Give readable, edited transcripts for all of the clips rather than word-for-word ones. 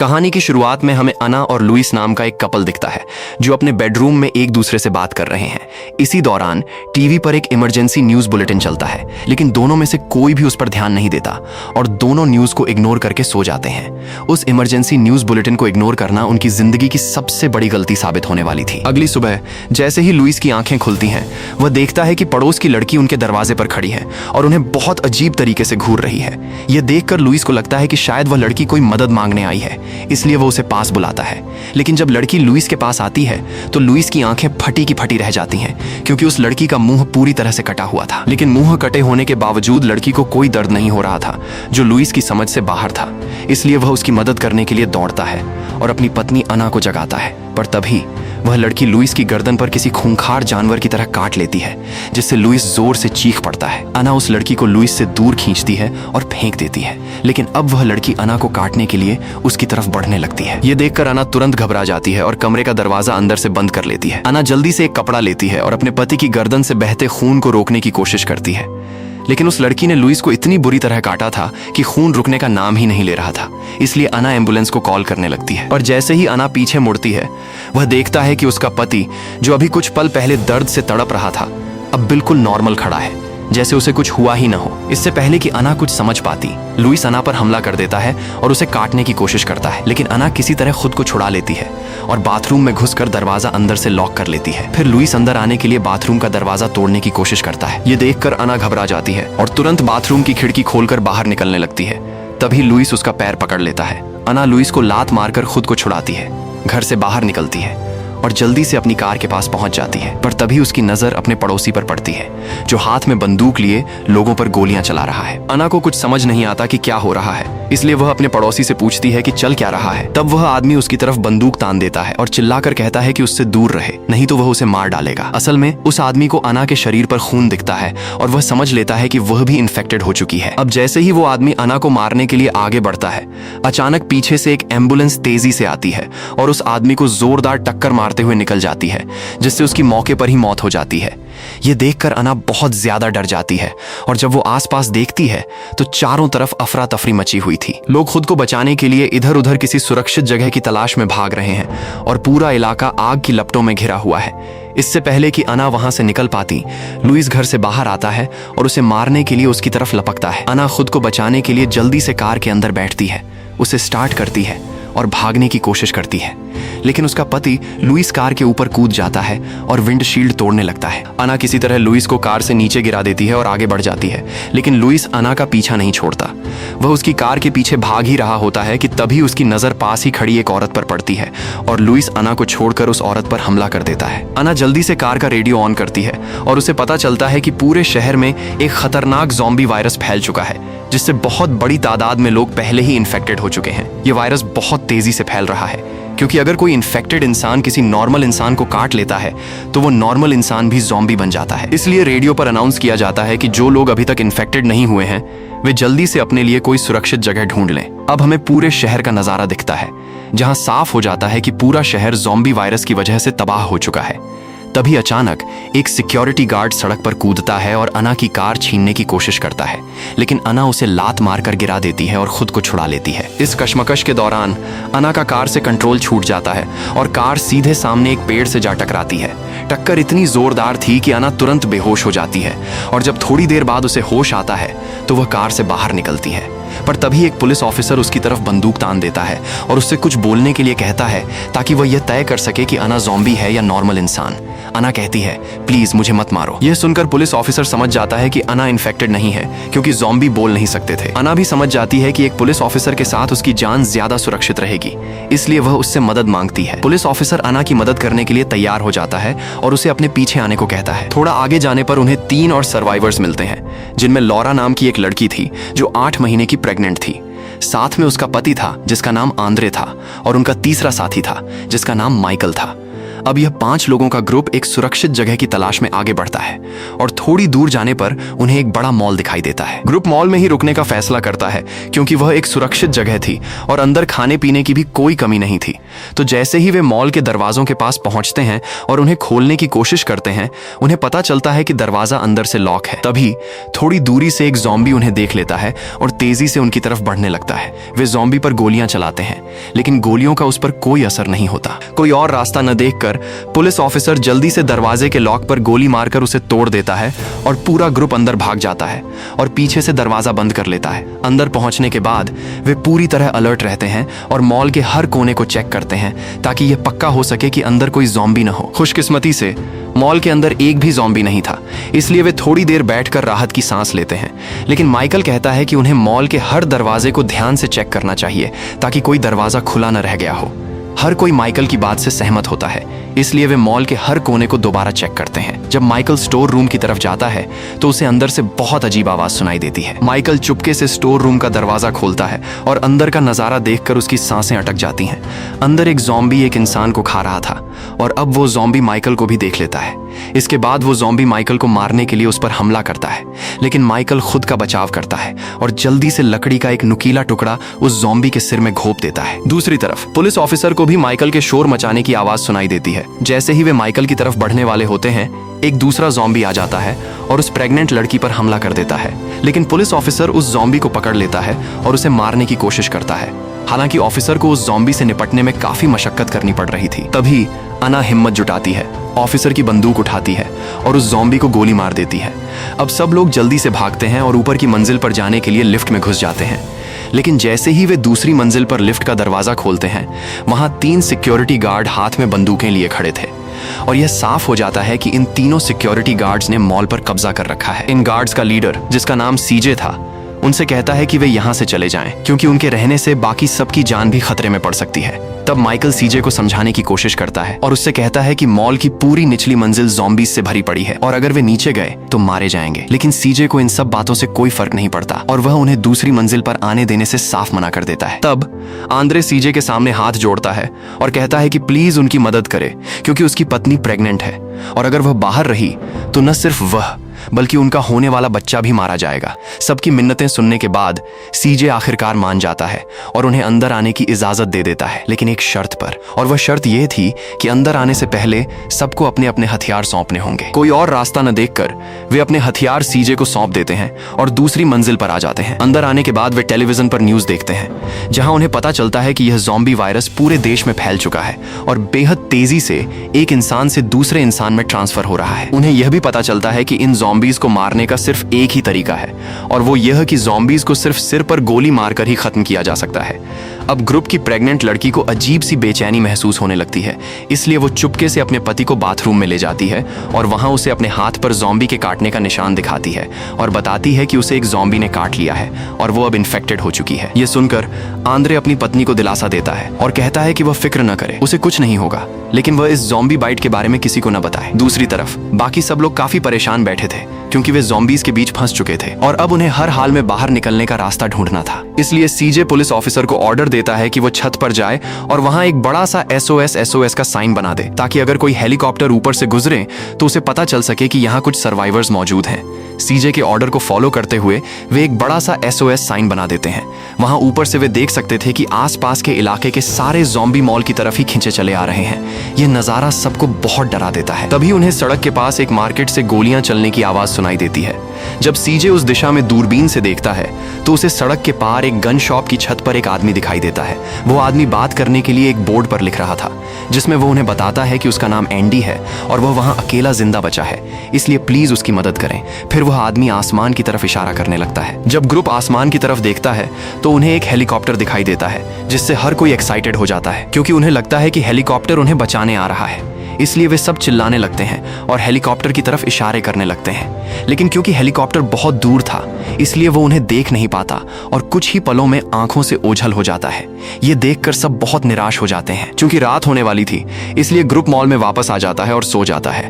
कहानी की शुरुआत में हमें अना और लुइस नाम का एक कपल दिखता है जो अपने बेडरूम में एक दूसरे से बात कर रहे हैं। इसी दौरान टीवी पर एक इमरजेंसी न्यूज बुलेटिन चलता है, लेकिन दोनों में से कोई भी उस पर ध्यान नहीं देता और दोनों न्यूज को इग्नोर करके सो जाते हैं। उस इमरजेंसी न्यूज बुलेटिन को इग्नोर करना उनकी जिंदगी की सबसे बड़ी गलती साबित होने वाली थी। अगली सुबह जैसे ही लुइस की आंखें खुलती हैं, वह देखता है कि पड़ोस की लड़की उनके दरवाजे पर खड़ी है और उन्हें बहुत अजीब तरीके से घूर रही है। यह देखकर लुइस को लगता है कि शायद वह लड़की कोई मदद मांगने आई है, इसलिए वो उसे पास बुलाता है। लेकिन जब लड़की लुइस के पास आती है तो लुइस की आंखें फटी की फटी रह जाती हैं, क्योंकि उस लड़की का मुंह पूरी तरह से कटा हुआ था। लेकिन मुंह कटे होने के बावजूद लड़की को कोई दर्द नहीं हो रहा था, जो लुइस की समझ से बाहर था। इसलिए वह उसकी मदद करने के लिए दौड़ता है और अपनी पत्नी अना को जगाता है। पर तभी वह लड़की लुइस की गर्दन पर किसी खूंखार जानवर की तरह काट लेती है, जिससे लुइस जोर से चीख पड़ता है। अना उस लड़की को लुइस से दूर खींचती है और फेंक देती है, लेकिन अब वह लड़की अना को काटने के लिए उसकी तरफ बढ़ने लगती है। ये देखकर अना तुरंत घबरा जाती है और कमरे का दरवाजा अंदर से बंद कर लेती है। अना जल्दी से एक कपड़ा लेती है और अपने पति की गर्दन से बहते खून को रोकने की कोशिश करती है, लेकिन उस लड़की ने लुइस को इतनी बुरी तरह काटा था कि खून रुकने का नाम ही नहीं ले रहा था। इसलिए अना एम्बुलेंस को कॉल करने लगती है। और जैसे ही अना पीछे मुड़ती है, वह देखता है कि उसका पति, जो अभी कुछ पल पहले दर्द से तड़प रहा था, अब बिल्कुल नॉर्मल खड़ा है, जैसे उसे कुछ हुआ ही ना हो। इससे पहले कि अना कुछ समझ पाती, लुइस अना पर हमला कर देता है और उसे काटने की कोशिश करता है। लेकिन अना किसी तरह खुद को छुड़ा लेती है और बाथरूम में घुसकर दरवाजा अंदर से लॉक कर लेती है। फिर लुइस अंदर आने के लिए बाथरूम का दरवाजा तोड़ने की कोशिश करता है। ये देखकर अना घबरा जाती है और तुरंत बाथरूम की खिड़की खोलकर बाहर निकलने लगती है। तभी लुइस उसका पैर पकड़ लेता है। अना लुइस को लात मारकर खुद को छुड़ाती है, घर से बाहर निकलती है और जल्दी से अपनी कार के पास पहुंच जाती है। पर तभी उसकी नजर अपने पड़ोसी पर पड़ती है, जो हाथ में बंदूक लिए लोगों पर गोलियां चला रहा है। अना को कुछ समझ नहीं आता कि क्या हो रहा है, इसलिए वह अपने पड़ोसी से पूछती है कि चल क्या रहा है। तब वह आदमी उसकी तरफ बंदूक तान देता है और चिल्लाकर कहता है कि उससे दूर रहे, नहीं तो वह उसे मार डालेगा। असल में उस आदमी को अना के शरीर पर खून दिखता है और वह समझ लेता है कि वह भी इन्फेक्टेड हो चुकी है। अब जैसे ही वो आदमी अना को मारने के लिए आगे बढ़ता है, अचानक पीछे से एक एम्बुलेंस तेजी से आती है और उस आदमी को जोरदार टक्कर मारते हुए निकल जाती है, जिससे उसकी मौके पर ही मौत हो जाती है। यह देखकर अना बहुत ज्यादा डर जाती है और जब वो आसपास देखती है तो चारों तरफ अफरा तफरी मची हुई थी। लोग खुद को बचाने के लिए इधर उधर किसी सुरक्षित जगह की तलाश में भाग रहे हैं और पूरा इलाका आग की लपटों में घिरा हुआ है। इससे पहले कि अना वहां से निकल पाती, लुइस घर से बाहर आता है और उसे मारने के लिए उसकी तरफ लपकता है। अना खुद को बचाने के लिए जल्दी से कार के अंदर बैठती है, उसे स्टार्ट करती है और भागने की कोशिश करती है, लेकिन उसका पति लुइस कार के ऊपर कूद जाता है और विंडशील्ड तोड़ने लगता है। अना किसी तरह लुइस को कार से नीचे गिरा देती है और आगे बढ़ जाती है, लेकिन लुइस अना का पीछा नहीं छोड़ता। वह उसकी कार के पीछे भाग ही रहा होता है कि तभी उसकी नजर पास ही खड़ी एक औरत पर पड़ती है और लुइस अना को छोड़कर उस औरत पर हमला कर देता है। अना जल्दी से कार का रेडियो ऑन करती है और उसे पता चलता है कि पूरे शहर में एक खतरनाक ज़ॉम्बी वायरस फैल चुका है, जिससे बहुत बड़ी तादाद में लोग पहले ही इन्फेक्टेड हो चुके हैं। ये वायरस बहुत तेजी से फैल रहा है, क्योंकि अगर कोई इन्फेक्टेड इंसान किसी नॉर्मल इंसान को काट लेता है तो वो नॉर्मल इंसान भी ज़ॉम्बी बन जाता है। इसलिए रेडियो पर अनाउंस किया जाता है कि जो लोग अभी तक इन्फेक्टेड नहीं हुए हैं, वे जल्दी से अपने लिए कोई सुरक्षित जगह ढूंढ लें। अब हमें पूरे शहर का नजारा दिखता है, जहां साफ हो जाता है कि पूरा शहर ज़ॉम्बी वायरस की वजह से तबाह हो चुका है। तभी अचानक एक सिक्योरिटी गार्ड सड़क पर कूदता है और अना की कार छीनने की कोशिश करता है, लेकिन अना उसे लात मारकर गिरा देती है और खुद को छुड़ा लेती है। इस कशमकश के दौरान अना का कार से कंट्रोल छूट जाता है और कार सीधे सामने एक पेड़ से जा टकराती है। टक्कर इतनी जोरदार थी कि अना तुरंत बेहोश हो जाती है और जब थोड़ी देर बाद उसे होश आता है तो वह कार से बाहर निकलती है। पर तभी एक पुलिस ऑफिसर उसकी तरफ बंदूक तान देता है और उससे कुछ बोलने के लिए कहता है, ताकि वह यह तय कर सके कि अना ज़ॉम्बी है या नॉर्मल इंसान। अना कहती है, प्लीज मुझे मत मारो। यह सुनकर पुलिस ऑफिसर समझ जाता है कि अना इन्फेक्टेड नहीं है, क्योंकि ज़ॉम्बी बोल नहीं सकते थे। अना भी समझ जाती है कि एक पुलिस ऑफिसर के साथ उसकी जान ज्यादा सुरक्षित रहेगी, इसलिए वह उससे मदद मांगती है। पुलिस ऑफिसर अना की मदद करने के लिए तैयार हो जाता है और उसे अपने पीछे आने को कहता है। थोड़ा आगे जाने पर उन्हें 3 और सर्वाइवर्स मिलते हैं, जिनमें लॉरा नाम की एक लड़की थी जो 8 महीने की प्रेग्नेंट थी। साथ में उसका पति था जिसका नाम आंद्रे था और उनका तीसरा साथी था जिसका नाम माइकल था। अब यह 5 लोगों का ग्रुप एक सुरक्षित जगह की तलाश में आगे बढ़ता है और थोड़ी दूर जाने पर उन्हें एक बड़ा मॉल दिखाई देता है। ग्रुप मॉल में ही रुकने का फैसला करता है क्योंकि वह एक सुरक्षित जगह थी और अंदर खाने पीने की भी कोई कमी नहीं थी। तो जैसे ही वे मॉल के दरवाजों के पास पहुंचते हैं और उन्हें खोलने की कोशिश करते हैं, उन्हें पता चलता है कि दरवाजा अंदर से लॉक है। तभी थोड़ी दूरी से एक ज़ॉम्बी उन्हें देख लेता है और तेजी से उनकी तरफ बढ़ने लगता है। वे ज़ॉम्बी पर गोलियां चलाते हैं, लेकिन गोलियों का उस पर कोई असर नहीं होता। कोई और रास्ता न देखकर पुलिस ऑफिसर जल्दी से दरवाजे के लॉक पर गोली मारकर उसे तोड़ देता है और पूरा ग्रुप अंदर भाग जाता है और पीछे से दरवाजा बंद कर लेता है। अंदर पहुंचने के बाद वे पूरी तरह अलर्ट रहते हैं और मॉल के हर कोने को चेक करते हैं ताकि यह पक्का हो सके कि अंदर कोई ज़ॉम्बी न हो। खुशकिस्मती से मॉल के अंदर एक भी ज़ॉम्बी नहीं था, इसलिए वे थोड़ी देर बैठकर राहत की सांस लेते हैं। लेकिन माइकल कहता है कि उन्हें मॉल के हर दरवाजे को ध्यान से चेक करना चाहिए ताकि कोई दरवाजा खुला न रह गया हो। हर कोई माइकल की बात से सहमत होता है, इसलिए वे मॉल के हर कोने को दोबारा चेक करते हैं। जब माइकल स्टोर रूम की तरफ जाता है तो उसे अंदर से बहुत अजीब आवाज सुनाई देती है। माइकल चुपके से स्टोर रूम का दरवाजा खोलता है और अंदर का नजारा देखकर उसकी सांसें अटक जाती हैं। अंदर एक ज़ॉम्बी एक इंसान को खा रहा था और अब वो ज़ॉम्बी माइकल को भी देख लेता है। इसके बाद वो ज़ॉम्बी माइकल को मारने के लिए उस पर हमला करता है, लेकिन माइकल खुद का बचाव करता है और जल्दी से लकड़ी का एक नुकीला टुकड़ा उस ज़ॉम्बी के सिर में घोंप देता है। दूसरी तरफ पुलिस ऑफिसर को भी माइकल के शोर मचाने की आवाज सुनाई देती है। जैसे ही वे माइकल की तरफ बढ़ने वाले होते हैं, एक दूसरा ज़ॉम्बी आ जाता है और उस प्रेग्नेंट लड़की पर हमला कर देता है, लेकिन पुलिस ऑफिसर उस ज़ॉम्बी को पकड़ लेता है और उसे मारने की कोशिश करता है। हालांकि ऑफिसर को उस ज़ॉम्बी से निपटने में काफी मशक्कत करनी पड़ रही थी। तभी अना हिम्मत जुटाती है, ऑफिसर की बंदूक उठाती है और उस ज़ॉम्बी को गोली मार देती है। अब सब लोग जल्दी से भागते हैं और ऊपर की मंजिल पर जाने के लिए लिफ्ट में घुस जाते हैं। लेकिन जैसे ही वे दूसरी मंजिल पर लिफ्ट का दरवाजा खोलते हैं, वहां 3 सिक्योरिटी गार्ड हाथ में बंदूकें लिए खड़े थे और यह साफ हो जाता है कि इन तीनों सिक्योरिटी गार्ड्स ने मॉल पर कब्जा कर रखा है। इन गार्ड्स का लीडर, जिसका नाम सीजे था, उनसे कहता है कि वे यहां से चले जाएं क्योंकि उनके रहने से बाकी सबकी जान भी खतरे में पड़ सकती है। तब माइकल सीजे को समझाने की कोशिश करता है और उससे कहता है कि मॉल की पूरी निचली मंजिल ज़ॉम्बीज से भरी पड़ी है और अगर वे नीचे गए तो मारे जाएंगे। लेकिन सीजे को इन सब बातों से कोई फर्क नहीं पड़ता और वह उन्हें दूसरी मंजिल पर आने देने से साफ मना कर देता है। तब आंद्रे सीजे के सामने हाथ जोड़ता है और कहता है कि प्लीज उनकी मदद करे क्योंकि उसकी पत्नी प्रेग्नेंट है और अगर वह बाहर रही तो न सिर्फ वह बल्कि उनका होने वाला बच्चा भी मारा जाएगा। सबकी मिन्नतें सुनने के बाद सीजे आखिरकार मान जाता है और उन्हें अंदर आने की इजाजत दे देता है, लेकिन एक शर्त पर, और वह शर्त यह थी कि अंदर आने से पहले सबको अपने अपने हथियार सौंपने होंगे। कोई और रास्ता न देखकर वे अपने हथियार सीजे को सौंप देते हैं और दूसरी मंजिल पर आ जाते हैं। अंदर आने के बाद वे टेलीविजन पर न्यूज देखते हैं जहां उन्हें पता चलता है कि यह ज़ॉम्बी वायरस पूरे देश में फैल चुका है और बेहद तेजी से एक इंसान से दूसरे इंसान में ट्रांसफर हो रहा है। उन्हें यह भी पता चलता है कि इन ज़ॉम्बीज को मारने का सिर्फ एक ही तरीका है और वो यह कि ज़ॉम्बीज को सिर्फ सिर पर गोली मारकर ही खत्म किया जा सकता है। अब ग्रुप की प्रेग्नेंट लड़की को अजीब सी बेचैनी महसूस होने लगती है, इसलिए वो चुपके से अपने पति को बाथरूम में ले जाती है और वहां उसे अपने हाथ पर ज़ॉम्बी के काटने का निशान दिखाती है और बताती है कि उसे एक ज़ॉम्बी ने काट लिया है और वो अब इन्फेक्टेड हो चुकी है। ये सुनकर आंद्रे अपनी पत्नी को दिलासा देता है और कहता है कि वह फिक्र न करे, उसे कुछ नहीं होगा, लेकिन वह इस ज़ॉम्बी बाइट के बारे में किसी को न बताए। दूसरी तरफ बाकी सब लोग काफी परेशान बैठे थे क्योंकि वे ज़ॉम्बीज के बीच फंस चुके थे और अब उन्हें हर हाल में बाहर निकलने का रास्ता ढूंढना था। इसलिए सीजे पुलिस ऑफिसर को ऑर्डर देता है कि वो छत पर जाए और वहां एक बड़ा सा SOS का साइन बना दे ताकि अगर कोई हेलीकॉप्टर ऊपर से गुजरे तो उसे पता चल सके कि यहाँ कुछ सर्वाइवर्स मौजूद हैं। सीजे के ऑर्डर को फॉलो करते हुए वे एक बड़ा सा SOS साइन बना देते हैं। वहां ऊपर से वे देख सकते थे कि आसपास के इलाके के सारे ज़ॉम्बी मॉल की तरफ ही खींचे चले आ रहे हैं। यह नजारा सबको बहुत डरा देता है। तभी उन्हें सड़क के पास एक मार्केट से गोलियां चलने की आवाज सुनाई देती है। जब सीजे उस दिशा में दूरबीन से देखता है तो उसे सड़क के पार एक गन शॉप की छत पर एक आदमी दिखाई देता है। वो आदमी बात करने के लिए एक बोर्ड पर लिख रहा था जिसमें वो उन्हें बताता है कि उसका नाम एंडी है और वह वहां अकेला जिंदा बचा है, इसलिए प्लीज उसकी मदद करें। फिर वह आदमी आसमान की तरफ इशारा करने लगता है। जब ग्रुप आसमान की तरफ देखता है तो उन्हें एक हेलीकॉप्टर दिखाई देता है जिससे हर कोई एक्साइटेड हो जाता है क्योंकि उन्हें लगता है कि हेलीकॉप्टर उन्हें बचाने आ रहा है। इसलिए वे सब चिल्लाने लगते हैं और हेलीकॉप्टर की तरफ इशारे करने लगते हैं, लेकिन क्योंकि हेलीकॉप्टर बहुत दूर था इसलिए वो उन्हें देख नहीं पाता और कुछ ही पलों में आंखों से ओझल हो जाता है। ये देखकर सब बहुत निराश हो जाते हैं। चूंकि रात होने वाली थी इसलिए ग्रुप मॉल में वापस आ जाता है और सो जाता है।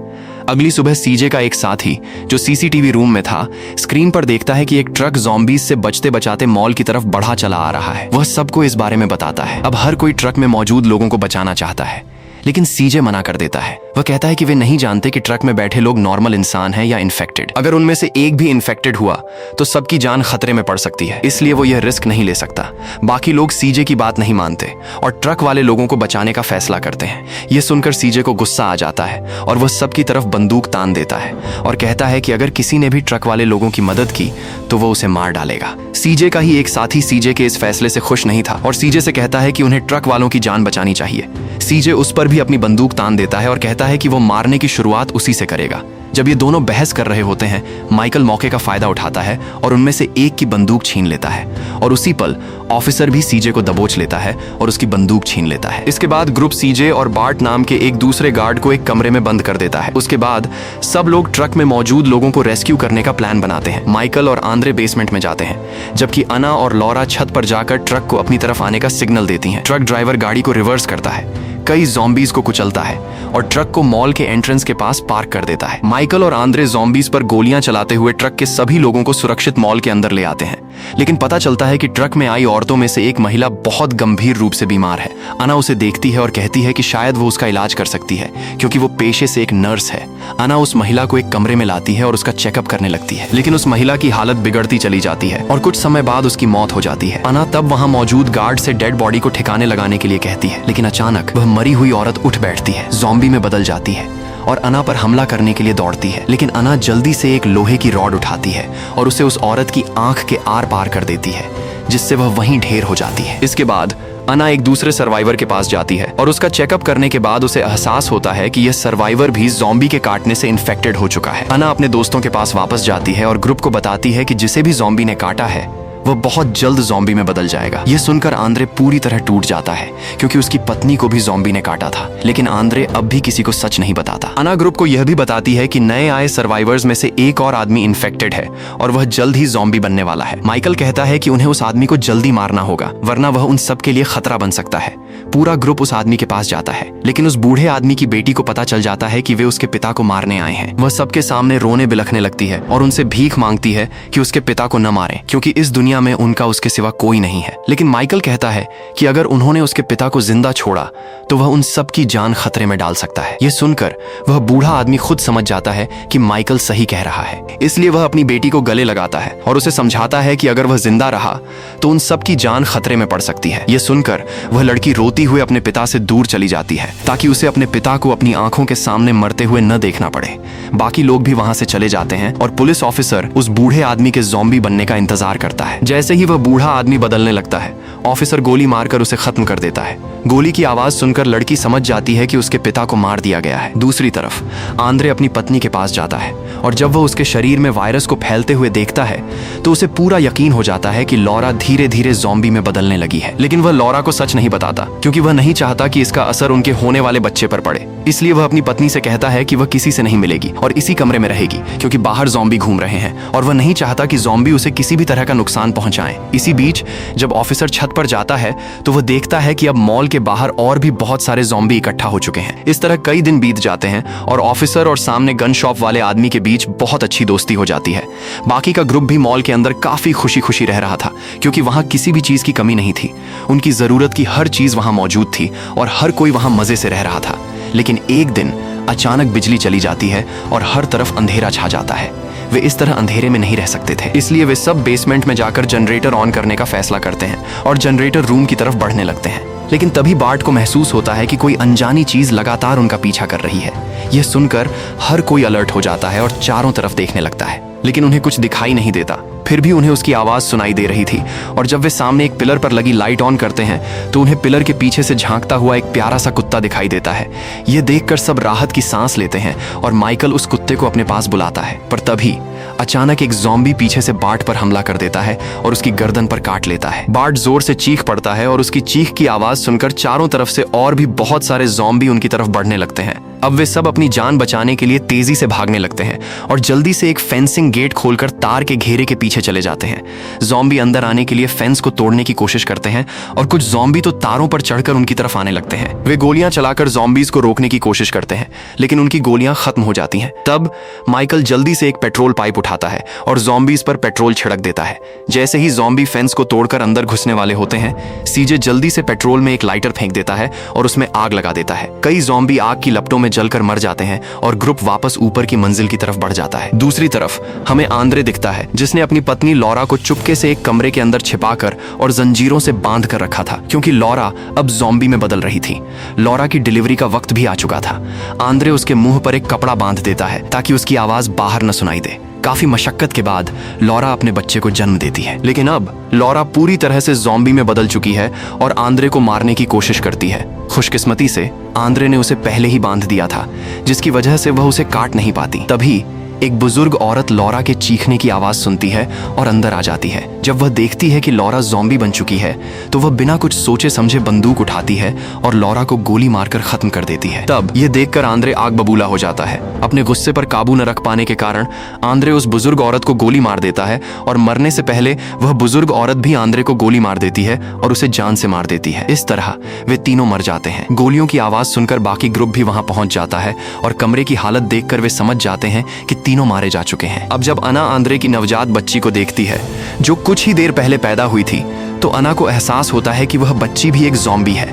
अगली सुबह सीजे का एक साथी जो CCTV रूम में था स्क्रीन पर देखता है कि एक ट्रक ज़ॉम्बीज से बचते बचाते मॉल की तरफ बढ़ा चला आ रहा है। वह सबको इस बारे में बताता है। अब हर कोई ट्रक में मौजूद लोगों को बचाना चाहता है, लेकिन सीजे मना कर देता है। वह कहता है कि वे नहीं जानते कि ट्रक में बैठे लोग नॉर्मल इंसान हैं या इन्फेक्टेड। अगर उनमें से एक भी इन्फेक्टेड हुआ तो सबकी जान खतरे में पड़ सकती है, इसलिए वो यह रिस्क नहीं ले सकता। बाकी लोग सीजे की बात नहीं मानते और ट्रक वाले लोगों को बचाने का फैसला करते हैं। यह सुनकर सीजे को गुस्सा आ जाता है और वह सबकी तरफ बंदूक तान देता है और कहता है कि अगर किसी ने भी ट्रक वाले लोगों की मदद की तो वो उसे मार डालेगा। सीजे का ही एक साथी सीजे के इस फैसले से खुश नहीं था और सीजे से कहता है कि उन्हें ट्रक वालों की जान बचानी चाहिए। सीजे उस पर भी अपनी बंदूक तान देता है और कहता है कि वो मारने की शुरुआत उसी से करेगा। जब ये दोनों बहस कर रहे होते हैं, माइकल मौके का फायदा उठाता है और उनमें से एक की बंदूक छीन लेता है और उसी पल ऑफिसर भी सीजे को दबोच लेता है और उसकी बंदूक छीन लेता है। इसके बाद ग्रुप सीजे और बार्ट नाम के एक दूसरे गार्ड को एक कमरे में बंद कर देता है। उसके बाद सब लोग ट्रक में मौजूद लोगों को रेस्क्यू करने का प्लान बनाते हैं। माइकल और आंद्रे बेसमेंट में जाते हैं, जबकि अना और लॉरा छत पर जाकर ट्रक को अपनी तरफ आने का सिग्नल देती हैं। ट्रक ड्राइवर गाड़ी को रिवर्स करता है, कई ज़ॉम्बीज को कुचलता है और ट्रक को मॉल के एंट्रेंस के पास पार्क कर देता है। माइकल और आंद्रे ज़ॉम्बीज पर गोलियां चलाते हुए ट्रक के सभी लोगों को सुरक्षित मॉल के अंदर ले आते हैं, लेकिन पता चलता है कि ट्रक में आई औरतों में से एक महिला बहुत गंभीर रूप से बीमार है। अना उसे देखती है और कहती है कि शायद वो उसका इलाज कर सकती है क्योंकि वो पेशे से एक नर्स है। अना उस महिला को एक कमरे में लाती है और उसका चेकअप करने लगती है, लेकिन उस महिला की हालत बिगड़ती चली जाती है और कुछ समय बाद उसकी मौत हो जाती है। अना तब वहां मौजूद गार्ड से डेड बॉडी को ठिकाने लगाने के लिए कहती है, लेकिन अचानक वह मरी हुई औरत उठ बैठती है, ज़ॉम्बी में बदल जाती है और अना पर हमला करने के लिए दौड़ती है। लेकिन अना जल्दी से एक लोहे की रॉड उठाती है और उसे उस औरत की आंख के आर पार कर देती है, जिससे वह वहीं ढेर हो जाती है। इसके बाद अना एक दूसरे सर्वाइवर के पास जाती है और उसका चेकअप करने के बाद उसे एहसास होता है कि यह सर्वाइवर भी ज़ॉम्बी के काटने से इन्फेक्टेड हो चुका है। अना अपने दोस्तों के पास वापस जाती है और ग्रुप को बताती है कि जिसे भी ज़ॉम्बी ने काटा है वह बहुत जल्द ज़ॉम्बी में बदल जाएगा। यह सुनकर आंद्रे पूरी तरह टूट जाता है क्योंकि उसकी पत्नी को भी ज़ॉम्बी ने काटा था, लेकिन आंद्रे अब भी किसी को सच नहीं बताता। अना ग्रुप को यह भी बताती है कि नए आए सर्वाइवर्स में से एक और आदमी इन्फेक्टेड है और वह जल्द ही ज़ॉम्बी बनने वाला है। माइकल कहता है कि उन्हें उस आदमी को जल्दी मारना होगा, वरना वह उन सब के लिए खतरा बन सकता है। पूरा ग्रुप उस आदमी के पास जाता है, लेकिन उस बूढ़े आदमी की बेटी को पता चल जाता है कि वे उसके पिता को मारने आए हैं। वह सबके सामने रोने बिलखने लगती है और उनसे भीख मांगती है कि उसके पिता को न मारें, क्योंकि इस दुनिया में उनका उसके सिवा कोई नहीं है। लेकिन माइकल कहता है कि अगर उन्होंने उसके पिता को जिंदा छोड़ा तो वह उन सब की जान खतरे में डाल सकता है। यह सुनकर वह बूढ़ा आदमी खुद समझ जाता है कि माइकल सही कह रहा है, इसलिए वह अपनी बेटी को गले लगाता है और उसे समझाता है कि अगर वह जिंदा रहा तो उन सब की जान खतरे में पड़ सकती है। यह सुनकर वह लड़की रोती हुए अपने पिता से दूर चली जाती है ताकि उसे अपने पिता को अपनी आंखों के सामने मरते हुए न देखना पड़े। बाकी लोग भी वहां से चले जाते हैं और पुलिस ऑफिसर उस बूढ़े आदमी के ज़ॉम्बी बनने का इंतजार करता है। जैसे ही वह बूढ़ा आदमी बदलने लगता है, ऑफिसर गोली मारकर उसे खत्म कर देता है। गोली की आवाज सुनकर लड़की समझ जाती है कि उसके पिता को मार दिया गया है। दूसरी तरफ आंद्रे अपनी पत्नी के पास जाता है और जब वह उसके शरीर में वायरस को फैलते हुए देखता है तो उसे पूरा यकीन हो जाता है कि लॉरा धीरे धीरे ज़ॉम्बी में बदलने लगी है। लेकिन वह लॉरा को सच नहीं बताता क्योंकि वह नहीं चाहता कि इसका असर उनके होने वाले बच्चे पर पड़े। इसलिए वह अपनी पत्नी से कहता है कि वह किसी से नहीं मिलेगी और इसी कमरे में रहेगी क्योंकि बाहर ज़ॉम्बी घूम रहे हैं और वह नहीं चाहता कि ज़ॉम्बी उसे किसी भी तरह का नुकसान पहुंचाएं। इसी बीच जब ऑफिसर छत पर जाता है तो वह देखता है कि अब मॉल के बाहर और भी बहुत सारे ज़ॉम्बी इकट्ठा हो चुके हैं। इस तरह कई दिन बीत जाते हैं और ऑफिसर और सामने गन शॉप वाले आदमी के बीच बहुत अच्छी दोस्ती हो जाती है। बाकी का ग्रुप भी मॉल के अंदर काफी खुशी खुशी रह रहा था क्योंकि वहां किसी भी चीज की कमी नहीं थी। उनकी जरूरत की हर चीज वहां मौजूद थी और हर कोई वहां मजे से रह रहा था। लेकिन एक दिन अचानक बिजली चली जाती है और हर तरफ अंधेरा छा जाता है। वे इस तरह अंधेरे में नहीं रह सकते थे, इसलिए वे सब बेसमेंट में जाकर जनरेटर ऑन करने का फैसला करते हैं और जनरेटर रूम की तरफ बढ़ने लगते हैं। लेकिन तभी बार्ट को महसूस होता है कि कोई अनजानी चीज लगातार उनका पीछा कर रही है। यह सुनकर हर कोई अलर्ट हो जाता है और चारों तरफ देखने लगता है, लेकिन उन्हें कुछ दिखाई नहीं देता। फिर भी उन्हें उसकी आवाज सुनाई दे रही थी और जब वे सामने एक पिलर पर लगी लाइट ऑन करते हैं तो उन्हें पिलर के पीछे से झांकता हुआ एक प्यारा सा कुत्ता दिखाई देता है। यह देखकर सब राहत की सांस लेते हैं और माइकल उस कुत्ते को अपने पास बुलाता है। पर तभी अचानक एक ज़ॉम्बी पीछे से बार्ट पर हमला कर देता है और उसकी गर्दन पर काट लेता है। बार्ट जोर से चीख पड़ता है और उसकी चीख की आवाज सुनकर चारों तरफ से और भी बहुत सारे ज़ॉम्बी उनकी तरफ बढ़ने लगते हैं। अब वे सब अपनी जान बचाने के लिए तेजी से भागने लगते हैं और जल्दी से एक फेंसिंग गेट खोलकर तार के घेरे के पीछे चले जाते हैं। ज़ॉम्बी अंदर आने के लिए फेंस को तोड़ने की कोशिश करते हैं और कुछ ज़ॉम्बी तो तारों पर चढ़कर उनकी तरफ आने लगते हैं। वे गोलियां चलाकर ज़ॉम्बीज को रोकने की कोशिश करते हैं, लेकिन उनकी गोलियां खत्म हो जाती हैं। तब माइकल जल्दी से एक पेट्रोल पाइप उठाता है और ज़ॉम्बीज पर पेट्रोल छिड़क देता है। जैसे ही ज़ॉम्बी फेंस को तोड़कर अंदर घुसने वाले होते हैं, सीजे जल्दी से पेट्रोल में एक लाइटर फेंक देता है और उसमें आग लगा देता है। कई ज़ॉम्बी आग की लपटों में जलकर मर जाते हैं और ग्रुप वापस ऊपर की मंजिल की तरफ बढ़ जाता है। दूसरी तरफ हमें आंद्रे दिखता है, जिसने अपनी पत्नी लॉरा को चुपके से एक कमरे के अंदर छिपाकर और जंजीरों से बांध कर रखा था, क्योंकि लॉरा अब ज़ॉम्बी में बदल रही थी। लॉरा की डिलीवरी का वक्त भी आ चुका था। आंद्रे उसके मुंह पर एक कपड़ा बांध देता है ताकि उसकी आवाज बाहर न सुनाई दे। काफी मशक्कत के बाद लॉरा अपने बच्चे को जन्म देती है, लेकिन अब लॉरा पूरी तरह से ज़ॉम्बी में बदल चुकी है और आंद्रे को मारने की कोशिश करती है। खुशकिस्मती से आंद्रे ने उसे पहले ही बांध दिया था, जिसकी वजह से वह उसे काट नहीं पाती। तभी एक बुजुर्ग औरत लॉरा के चीखने की आवाज सुनती है और अंदर आ जाती है। जब वह देखती है कि लॉरा ज़ॉम्बी बन चुकी है, तो वह बिना कुछ सोचे समझे बंदूक उठाती है और लॉरा को गोली मारकर खत्म कर देती है। तब यह देखकर आंद्रे आग बबूला हो जाता है। अपने गुस्से पर काबू न रख पाने के कारण आंद्रे उस बुजुर्ग औरत को गोली मार देता है और मरने से पहले वह बुजुर्ग औरत भी आंद्रे को गोली मार देती है और उसे जान से मार देती है। इस तरह वे तीनों मर जाते हैं। गोलियों की आवाज सुनकर बाकी ग्रुप भी वहां पहुंच जाता है और कमरे की हालत देखकर वे समझ जाते हैं कि तीनों मारे जा चुके हैं। अब जब अना आंद्रे की नवजात बच्ची को देखती है, जो कुछ ही देर पहले पैदा हुई थी, तो अना को एहसास होता है कि वह बच्ची भी एक ज़ॉम्बी है।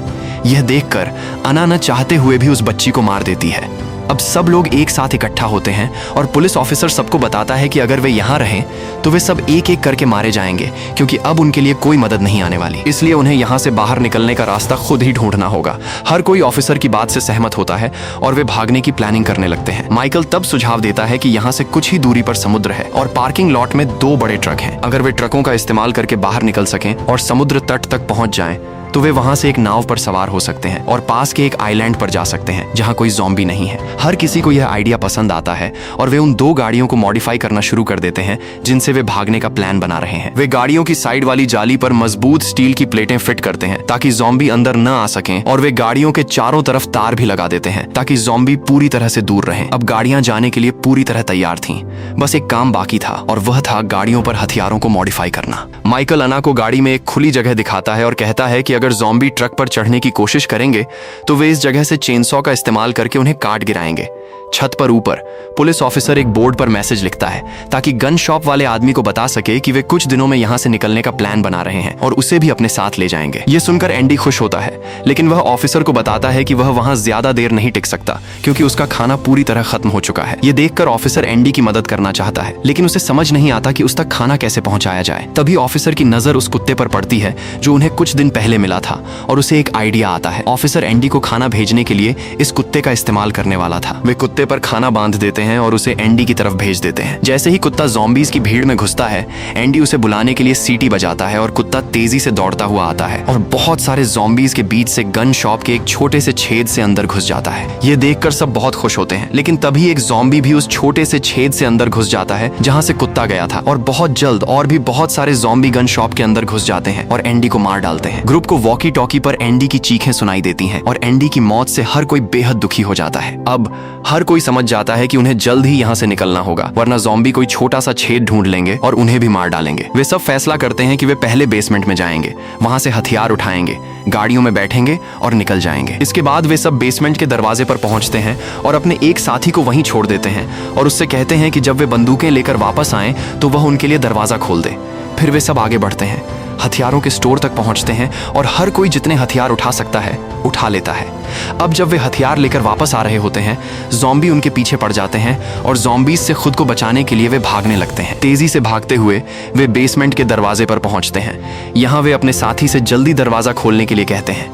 यह देखकर अना न चाहते हुए भी उस बच्ची को मार देती है। अब सब लोग एक साथ इकट्ठा होते हैं और पुलिस ऑफिसर सबको बताता है कि अगर वे यहाँ रहें तो वे सब एक एक करके मारे जाएंगे, क्योंकि अब उनके लिए कोई मदद नहीं आने वाली। इसलिए उन्हें यहाँ से बाहर निकलने का रास्ता खुद ही ढूंढना होगा। हर कोई ऑफिसर की बात से सहमत होता है और वे भागने की प्लानिंग करने लगते हैं। माइकल तब सुझाव देता है कि यहाँ से कुछ ही दूरी पर समुद्र है और पार्किंग लॉट में 2 बड़े ट्रक हैं। अगर वे ट्रकों का इस्तेमाल करके बाहर निकल सकें और समुद्र तट तक पहुंच जाएं, तो वे वहां से एक नाव पर सवार हो सकते हैं और पास के एक आइलैंड पर जा सकते हैं जहां कोई ज़ॉम्बी नहीं है। हर किसी को यह आइडिया पसंद आता है और वे उन 2 गाड़ियों को मॉडिफाई करना शुरू कर देते हैं जिनसे वे भागने का प्लान बना रहे हैं। वे गाड़ियों की साइड वाली जाली पर मजबूत स्टील की प्लेटें फिट करते हैं ताकि ज़ॉम्बी अंदर न आ सकें, और वे गाड़ियों के चारों तरफ तार भी लगा देते हैं ताकि ज़ॉम्बी पूरी तरह से दूर रहें। अब गाड़ियां जाने के लिए पूरी तरह तैयार थीं। बस एक काम बाकी था और वह था गाड़ियों पर हथियारों को मॉडिफाई करना। माइकल अना को गाड़ी में एक खुली जगह दिखाता है और कहता है कि अगर ज़ॉम्बी ट्रक पर चढ़ने की कोशिश करेंगे तो वे इस जगह से चेनसॉ का इस्तेमाल करके उन्हें काट गिराएंगे। छत पर ऊपर पुलिस ऑफिसर एक बोर्ड पर मैसेज लिखता है ताकि गन शॉप वाले आदमी को बता सके कि वे कुछ दिनों में यहाँ से निकलने का प्लान बना रहे हैं और उसे भी अपने साथ ले जाएंगे। ये सुनकर एंडी खुश होता है, लेकिन वह ऑफिसर को बताता है कि वह वहां ज्यादा देर नहीं टिक सकता क्योंकि उसका खाना पूरी तरह खत्म हो चुका है। ये देखकर ऑफिसर एंडी की मदद करना चाहता है, लेकिन उसे समझ नहीं आता कि उस तक खाना कैसे पहुंचाया जाए। तभी ऑफिसर की नजर उस कुत्ते पर पड़ती है जो उन्हें कुछ दिन पहले मिला था और उसे एक आइडिया आता है। ऑफिसर एंडी को खाना भेजने के लिए इस कुत्ते का इस्तेमाल करने वाला था। वे कुत्ते पर खाना बांध देते हैं और उसे एंडी की तरफ भेज देते हैं। जैसे ही कुत्ता ज़ॉम्बीज की भीड़ में घुसता है, एंडी उसे बुलाने के लिए सीटी बजाता है और कुत्ता तेजी से दौड़ता हुआ आता है और बहुत सारे ज़ॉम्बीज के बीच से गन शॉप के एक छोटे से छेद से अंदर घुस जाता है। ये देखकर सब बहुत खुश होते हैं, लेकिन तभी एक ज़ॉम्बी भी उस छोटे से छेद से अंदर घुस जाता है जहां से कुत्ता गया था और बहुत जल्द और भी बहुत सारे ज़ॉम्बी गन शॉप के अंदर घुस जाते हैं और एंडी को मार डालते हैं। ग्रुप को वॉकी टॉकी पर एंडी की चीखें सुनाई देती हैं और एंडी की मौत से हर कोई बेहद दुखी हो जाता है। अब हर कोई समझ जाता है कि उन्हें जल्द ही यहाँ से निकलना होगा, वरना ज़ॉम्बी कोई छोटा सा छेद ढूंढ लेंगे और उन्हें भी मार डालेंगे। वे सब फैसला करते हैं कि वे पहले बेसमेंट में जाएंगे, वहां से हथियार उठाएंगे, गाड़ियों में बैठेंगे और निकल जाएंगे। इसके बाद वे सब बेसमेंट के दरवाजे पर पहुंचते हैं और अपने एक साथी को वहीं छोड़ देते हैं और उससे कहते हैं कि जब वे बंदूकें लेकर वापस आएं तो वह उनके लिए दरवाजा खोल दे। फिर वे सब आगे बढ़ते हैं, हथियारों के स्टोर तक पहुंचते हैं और हर कोई जितने हथियार उठा सकता है उठा लेता है। अब जब वे हथियार लेकर वापस आ रहे होते हैं, ज़ॉम्बी उनके पीछे पड़ जाते हैं और ज़ॉम्बीज से खुद को बचाने के लिए वे भागने लगते हैं। तेजी से भागते हुए वे बेसमेंट के दरवाजे पर पहुंचते हैं। यहाँ वे अपने साथी से जल्दी दरवाजा खोलने के लिए कहते हैं,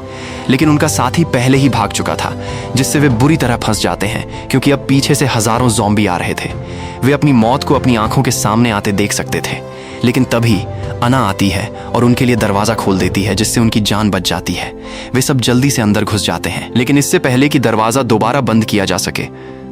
लेकिन उनका साथी पहले ही भाग चुका था, जिससे वे बुरी तरह फंस जाते हैं क्योंकि अब पीछे से हजारों ज़ॉम्बी आ रहे थे। वे अपनी मौत को अपनी आंखों के सामने आते देख सकते थे, लेकिन तभी अना आती है और उनके लिए दरवाजा खोल देती है, जिससे उनकी जान बच जाती है। वे सब जल्दी से अंदर घुस जाते हैं, लेकिन इससे पहले कि दरवाजा दोबारा बंद किया जा सके,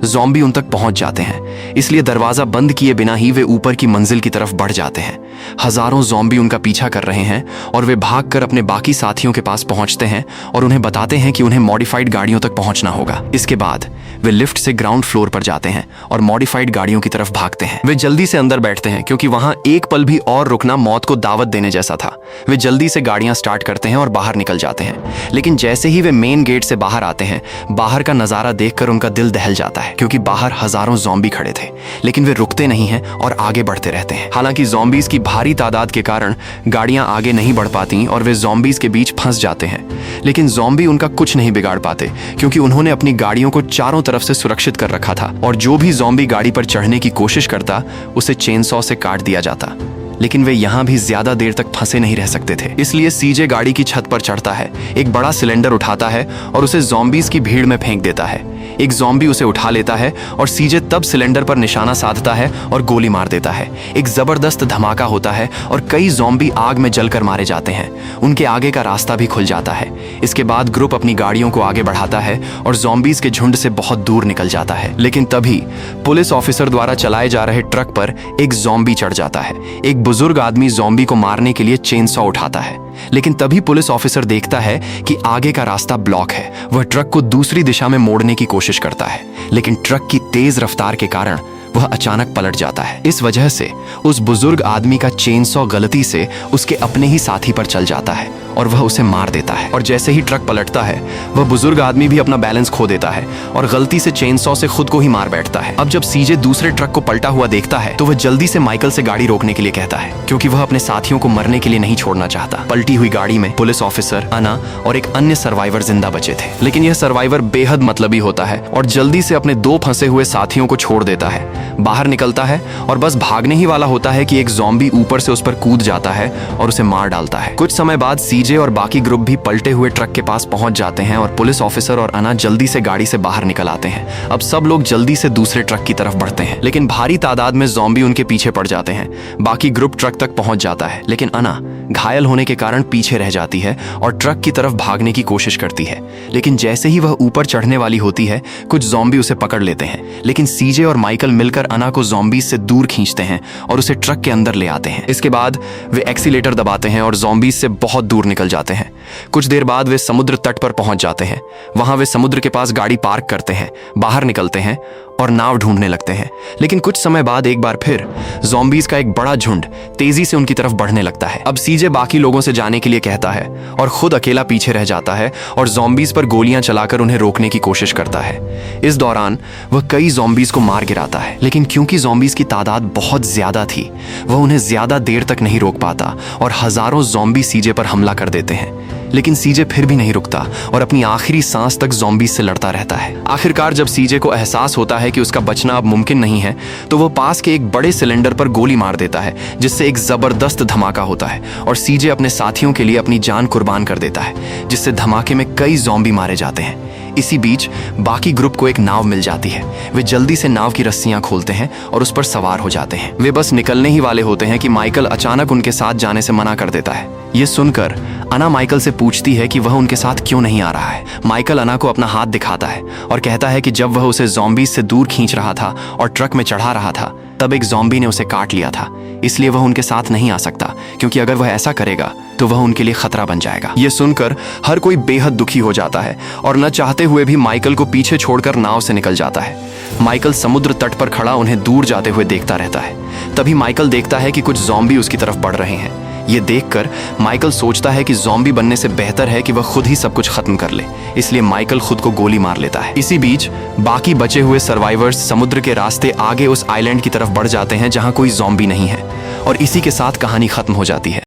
ज़ॉम्बी उन तक पहुंच जाते हैं, इसलिए दरवाजा बंद किए बिना ही वे ऊपर की मंजिल की तरफ बढ़ जाते हैं। हजारों ज़ॉम्बी उनका पीछा कर रहे हैं और वे भागकर अपने बाकी साथियों के पास पहुंचते हैं और उन्हें बताते हैं कि उन्हें मॉडिफाइड गाड़ियों तक पहुंचना होगा। इसके बाद वे लिफ्ट से ग्राउंड फ्लोर पर जाते हैं और मॉडिफाइड गाड़ियों की तरफ भागते हैं। वे जल्दी से अंदर बैठते हैं क्योंकि वहां एक पल भी और रुकना मौत को दावत देने जैसा था। वे जल्दी से गाड़ियां स्टार्ट करते हैं और बाहर निकल जाते हैं, लेकिन जैसे ही वे मेन गेट से बाहर आते हैं, बाहर का नजारा देखकर उनका दिल दहल जाता है क्योंकि बाहर हजारों ज़ॉम्बी खड़े थे, लेकिन वे रुकते नहीं हैं और आगे बढ़ते रहते हैं। हालांकि ज़ॉम्बीज की भारी तादाद के कारण गाड़ियां आगे नहीं बढ़ पाती और वे ज़ॉम्बीज के बीच फंस जाते हैं, लेकिन ज़ॉम्बी उनका कुछ नहीं बिगाड़ पाते क्योंकि उन्होंने अपनी गाड़ियों को चारों तरफ से सुरक्षित कर रखा था और जो भी ज़ॉम्बी गाड़ी पर चढ़ने की कोशिश करता उसे चेनसॉ से काट दिया जाता। लेकिन वे यहां भी ज्यादा देर तक फंसे नहीं रह सकते थे, इसलिए सीजे गाड़ी की छत पर चढ़ता है, एक बड़ा सिलेंडर उठाता है और उसे ज़ॉम्बीज की भीड़ में फेंक देता है। एक ज़ॉम्बी उसे उठा लेता है और सीजे तब सिलेंडर पर निशाना साधता है और गोली मार देता है। एक जबरदस्त धमाका होता है और कई ज़ॉम्बी आग में जलकर मारे जाते हैं। उनके आगे का रास्ता भी खुल जाता है। इसके बाद ग्रुप अपनी गाड़ियों को आगे बढ़ाता है और ज़ॉम्बीज के झुंड से बहुत दूर निकल जाता है। लेकिन तभी पुलिस ऑफिसर द्वारा चलाए जा रहे ट्रक पर एक ज़ॉम्बी चढ़ जाता है। एक बुजुर्ग आदमी ज़ॉम्बी को मारने के लिए चेनसॉ उठाता है, लेकिन तभी पुलिस ऑफिसर देखता है कि आगे का रास्ता ब्लॉक है। वह ट्रक को दूसरी दिशा में मोड़ने की कोशिश करता है, लेकिन ट्रक की तेज रफ्तार के कारण वह अचानक पलट जाता है। इस वजह से उस बुजुर्ग आदमी का चेनसॉ गलती से उसके अपने ही साथी पर चल जाता है और वह उसे मार देता है। और जैसे ही ट्रक पलटता है, वह बुजुर्ग आदमी भी अपना बैलेंस खो देता है और गलती से चेनसॉ से खुद को ही मार बैठता है। अब जब सीजे दूसरे ट्रक को पलटा हुआ देखता है तो वह जल्दी से माइकल से गाड़ी रोकने के लिए कहता है क्योंकि वह अपने साथियों को मरने के लिए नहीं छोड़ना चाहता। पलटी हुई गाड़ी में पुलिस ऑफिसर, अना और एक अन्य सर्वाइवर जिंदा बचे थे, लेकिन यह सर्वाइवर बेहद मतलबी होता है और जल्दी से अपने दो फंसे हुए साथियों को छोड़ देता है, बाहर निकलता है और बस भागने ही वाला होता है कि एक ज़ॉम्बी ऊपर से उस पर कूद जाता है और उसे मार डालता है। कुछ समय बाद सीजे और बाकी ग्रुप भी पलटे हुए ट्रक के पास पहुंच जाते हैं और पुलिस ऑफिसर और अना जल्दी से गाड़ी से बाहर निकल आते हैं। अब सब लोग जल्दी से दूसरे ट्रक की तरफ बढ़ते हैं, लेकिन भारी तादाद में ज़ॉम्बी उनके पीछे पड़ जाते हैं। बाकी ग्रुप ट्रक तक पहुंच जाता है, लेकिन अना घायल होने के कारण पीछे रह जाती है और ट्रक की तरफ भागने की कोशिश करती है। लेकिन जैसे ही वह ऊपर चढ़ने वाली होती है, कुछ ज़ॉम्बी उसे पकड़ लेते हैं, लेकिन सीजे और माइकल मिलकर अना को ज़ॉम्बीज से दूर खींचते हैं और उसे ट्रक के अंदर ले आते हैं। इसके बाद वे एक्सीलेटर दबाते हैं और ज़ॉम्बीज से बहुत दूर निकल जाते हैं। कुछ देर बाद वे समुद्र तट पर पहुंच जाते हैं। वहां वे समुद्र के पास गाड़ी पार्क करते हैं, बाहर निकलते हैं और नाव ढूंढने लगते हैं। लेकिन कुछ समय बाद एक बार फिर ज़ॉम्बीज का एक बड़ा झुंड तेजी से उनकी तरफ बढ़ने लगता है। अब सीजे बाकी लोगों से जाने के लिए कहता है और खुद अकेला पीछे रह जाता है और ज़ॉम्बीज पर गोलियां चलाकर उन्हें रोकने की कोशिश करता है। इस दौरान वह कई ज़ॉम्बीज को मार गिराता है, लेकिन क्योंकि ज़ॉम्बीज की तादाद बहुत ज्यादा थी, वह उन्हें ज्यादा देर तक नहीं रोक पाता और हजारों ज़ॉम्बी सीजे पर हमला कर देते हैं। लेकिन सीजे फिर भी नहीं रुकता और अपनी आखिरी सांस तक ज़ॉम्बीज से लड़ता रहता है। आखिरकार जब सीजे को एहसास होता है कि उसका बचना अब मुमकिन नहीं है, तो वह पास के एक बड़े सिलेंडर पर गोली मार देता है, जिससे एक जबरदस्त धमाका होता है और सीजे अपने साथियों के लिए अपनी जान कुर्बान कर देता है, जिससे धमाके में कई ज़ॉम्बी मारे जाते हैं। इसी बीच बाकी ग्रुप को एक नाव मिल जाती है। वे जल्दी से नाव की रस्सियां खोलते हैं और उस पर सवार हो जाते हैं। वे बस निकलने ही वाले होते हैं कि माइकल अचानक उनके साथ जाने से मना कर देता है। ये सुनकर अना माइकल से पूछती है कि वह उनके साथ क्यों नहीं आ रहा है। माइकल अना को अपना हाथ दिखाता है और कहता है कि जब वह उसे ज़ॉम्बीज से दूर खींच रहा था और ट्रक में चढ़ा रहा था, तब एक ज़ॉम्बी ने उसे काट लिया था, इसलिए वह उनके साथ नहीं आ सकता, क्योंकि अगर वह ऐसा करेगा तो वह उनके लिए खतरा बन जाएगा। ये सुनकर हर कोई बेहद दुखी हो जाता है और न चाहते हुए भी माइकल को पीछे छोड़कर नाव से निकल जाता है। माइकल समुद्र तट पर खड़ा उन्हें दूर जाते हुए देखता रहता है। तभी माइकल देखता है कि कुछ ज़ॉम्बी उसकी तरफ बढ़ रहे हैं। ये देखकर माइकल सोचता है कि ज़ॉम्बी बनने से बेहतर है कि वह खुद ही सब कुछ खत्म कर ले, इसलिए माइकल खुद को गोली मार लेता है। इसी बीच बाकी बचे हुए सर्वाइवर्स समुद्र के रास्ते आगे उस आइलैंड की तरफ बढ़ जाते हैं जहां कोई ज़ॉम्बी नहीं है, और इसी के साथ कहानी खत्म हो जाती है।